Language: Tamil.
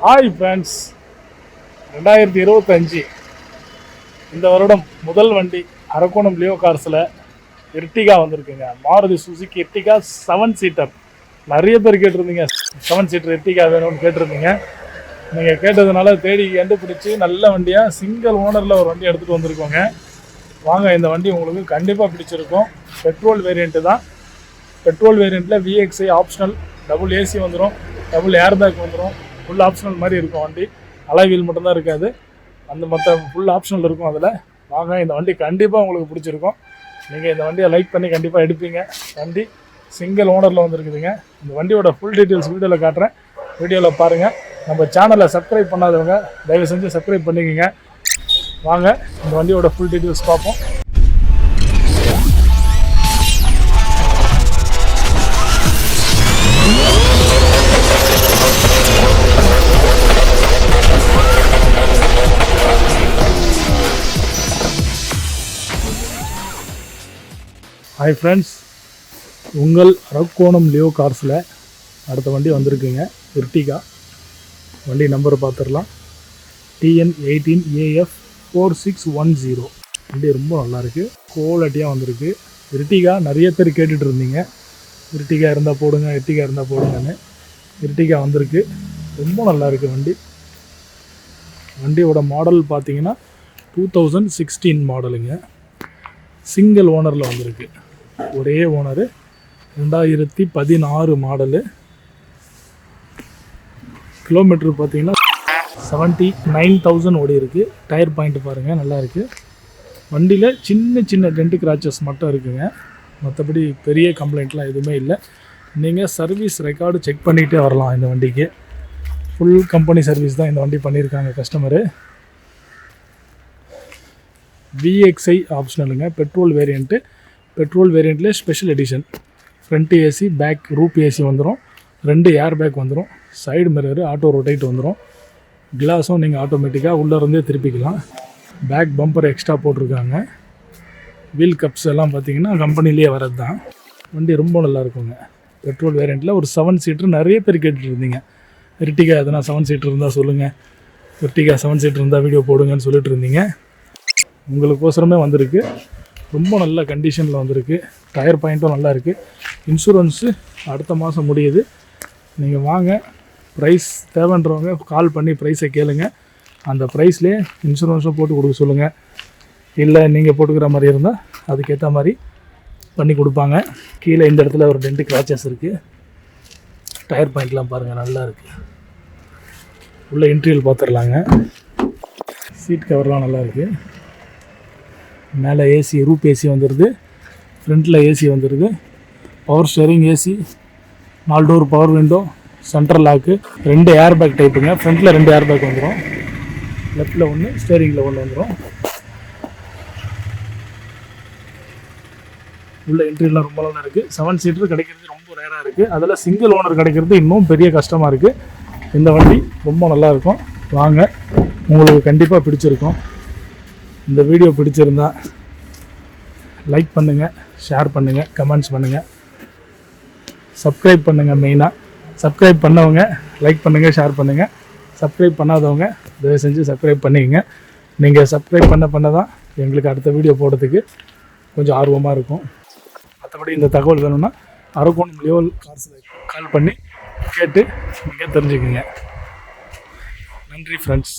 ஹாய் ஃப்ரெண்ட்ஸ், 2025 இந்த வருடம் முதல் வண்டி அரக்கோணம் லியோ கார்ஸில் எர்டிகா வந்திருக்குங்க. Maruti Suzuki Ertiga 7 seater. நிறைய பேர் கேட்டிருந்தீங்க 7 சீட்டர் எர்டிகா வேணும்னு கேட்டிருந்தீங்க. நீங்கள் கேட்டதுனால தேடி கண்டுபிடிச்சி நல்ல வண்டியாக சிங்கிள் ஓனரில் ஒரு வண்டி எடுத்துகிட்டு வந்திருக்கோங்க. வாங்க, இந்த வண்டி உங்களுக்கு கண்டிப்பாக பிடிச்சிருக்கும். பெட்ரோல் வேரியண்ட்டு தான். பெட்ரோல் வேரியண்ட்டில் VXI ஆப்ஷனல், டபுள் ஏசி வந்துடும், டபுள் ஏர் பேக் வந்துடும், ஃபுல் ஆப்ஷனல் மாதிரி இருக்கும் வண்டி. அலாய் வீல் மட்டும்தான் இருக்காது, அந்த மற்ற ஃபுல் ஆப்ஷனல் இருக்கும் அதில். வாங்க, இந்த வண்டி கண்டிப்பாக உங்களுக்கு பிடிச்சிருக்கும். நீங்கள் இந்த வண்டியை லைக் பண்ணி கண்டிப்பாக எடுப்பீங்க. வண்டி சிங்கிள் ஓனரில் வந்துருக்குதுங்க. இந்த வண்டியோட ஃபுல் டீட்டெயில்ஸ் வீடியோவில் காட்டுறேன், வீடியோவில் பாருங்கள். நம்ம சேனலை சப்ஸ்கிரைப் பண்ணாதவங்க தயவு செஞ்சு சப்ஸ்கிரைப் பண்ணிக்கோங்க. வாங்க, இந்த வண்டியோட ஃபுல் டீட்டெயில்ஸ் பார்ப்போம். ஹாய் ஃப்ரெண்ட்ஸ், உங்கள் அரக்கோணம் லியோ கார்ஸில் அடுத்த வண்டி வந்திருக்குங்க. எர்டிகா வண்டி நம்பர் பார்த்துடலாம். TN18AF4610. வண்டி ரொம்ப நல்லாயிருக்கு, குவாலிட்டியாக வந்திருக்கு. எர்டிகா நிறைய பேர் கேட்டுட்டு இருந்தீங்க, எர்டிகா இருந்தால் போடுங்க, எர்டிகா இருந்தால் போடுங்கன்னு. எர்டிகா வந்திருக்கு, ரொம்ப நல்லாயிருக்கு வண்டி. வண்டியோட மாடல் பார்த்தீங்கன்னா 2016 மாடலுங்க. சிங்கிள் ஓனரில் வந்திருக்கு, ஒரே ஓனரு. 2016 மாடலு. கிலோமீட்டர் பார்த்தீங்கன்னா 79,000 ஓடி இருக்குது. டயர் பாயிண்ட் பாருங்கள், நல்லா இருக்குது. வண்டியில் சின்ன சின்ன டென்ட் கிராச்சஸ் மட்டும் இருக்குங்க, மற்றபடி பெரிய கம்ப்ளைண்ட்லாம் எதுவுமே இல்லை. நீங்கள் சர்வீஸ் ரெக்கார்டு செக் பண்ணிகிட்டே வரலாம். இந்த வண்டிக்கு ஃபுல் கம்பெனி சர்வீஸ் தான் இந்த வண்டி பண்ணியிருக்காங்க கஸ்டமரு. VXI ஆப்ஷனலுங்க, பெட்ரோல் வேரியண்ட்டு. பெட்ரோல் வேரியண்ட்லேயே special edition. Front AC, back roof AC வந்துடும், 2 ஏர் பேக் வந்துடும், சைடு மிரரு ஆட்டோ ரொட்டேட் வந்துடும். கிளாஸும் நீங்கள் ஆட்டோமேட்டிக்காக உள்ளே இருந்தே திருப்பிக்கலாம். பேக் பம்பர் எக்ஸ்ட்ரா போட்டிருக்காங்க. வீல் கப்ஸ் எல்லாம் பார்த்தீங்கன்னா கம்பெனிலேயே வரது தான். வண்டி ரொம்ப நல்லா இருக்குங்க. பெட்ரோல் வேரியண்ட்டில் ஒரு 7 சீட்டர் நிறைய பேர் கேட்டுட்டு இருந்தீங்க. எர்டிகா எதனா 7 சீட்டர் இருந்தால் சொல்லுங்கள், எர்டிகா 7 சீட்டர் இருந்தால் வீடியோ போடுங்கன்னு சொல்லிட்டு இருந்தீங்க. உங்களுக்கோசரமே வந்திருக்கு, ரொம்ப நல்ல கண்டிஷனில் வந்திருக்கு. டயர் பாயிண்ட்டும் நல்லா இருக்குது. இன்சூரன்ஸு அடுத்த மாதம் முடியுது. நீங்கள் வாங்க, ப்ரைஸ் தேவைன்றவங்க கால் பண்ணி ப்ரைஸை கேளுங்க. அந்த ப்ரைஸ்லேயே இன்சூரன்ஸும் போட்டு கொடுக்க சொல்லுங்கள். இல்லை நீங்கள் போட்டுக்கிற மாதிரி இருந்தால் அதுக்கேற்ற மாதிரி பண்ணி கொடுப்பாங்க. கீழே இந்த இடத்துல ஒரு 2 கிராச்சஸ் இருக்குது. டயர் பாயிண்ட்லாம் பாருங்கள், நல்லா இருக்குது. உள்ள இன்டீரியல் பார்த்துடலாங்க. சீட் கவர்லாம் நல்லா இருக்குது. மேலே ஏசி, ரூப் ஏசி வந்துடுது, ஃப்ரண்ட்டில் ஏசி வந்துடுது, power steering AC, 4 door power window, central lock, 2 air bag டைப்புங்க. ஃப்ரண்ட்டில் 2 ஏர் பேக் வந்துடும், லெஃப்ட்டில் 1, ஸ்டேரிங்கில் 1 வந்துடும். உள்ள இன்டீரியர்லாம் ரொம்ப நல்லா இருக்குது. 7 சீட்டர் கிடைக்கிறது ரொம்ப ரேராக இருக்குது. அதில் சிங்கிள் ஓனர் கிடைக்கிறது இன்னும் பெரிய கஷ்டமாக இருக்குது. இந்த வண்டி ரொம்ப நல்லாயிருக்கும். வாங்க, உங்களுக்கு கண்டிப்பாக பிடிச்சிருக்கும். இந்த வீடியோ பிடிச்சிருந்தா லைக் பண்ணுங்கள், ஷேர் பண்ணுங்கள், கமெண்ட்ஸ் பண்ணுங்கள், சப்ஸ்கிரைப் பண்ணுங்கள். மெயினாக சப்ஸ்கிரைப் பண்ணவங்க லைக் பண்ணுங்கள், ஷேர் பண்ணுங்கள். சப்ஸ்கிரைப் பண்ணாதவங்க தயவு செஞ்சு சப்ஸ்கிரைப் பண்ணிக்கங்க. நீங்கள் சப்ஸ்கிரைப் பண்ண தான் எங்களுக்கு அடுத்த வீடியோ போடுறதுக்கு கொஞ்சம் ஆர்வமாக இருக்கும். மற்றபடி இந்த தகவல் வேணும்னா அரக்கோணம் லியோ கார்ஸில் கால் பண்ணி கேட்டு நீங்கள் தெரிஞ்சுக்குங்க. நன்றி ஃப்ரெண்ட்ஸ்.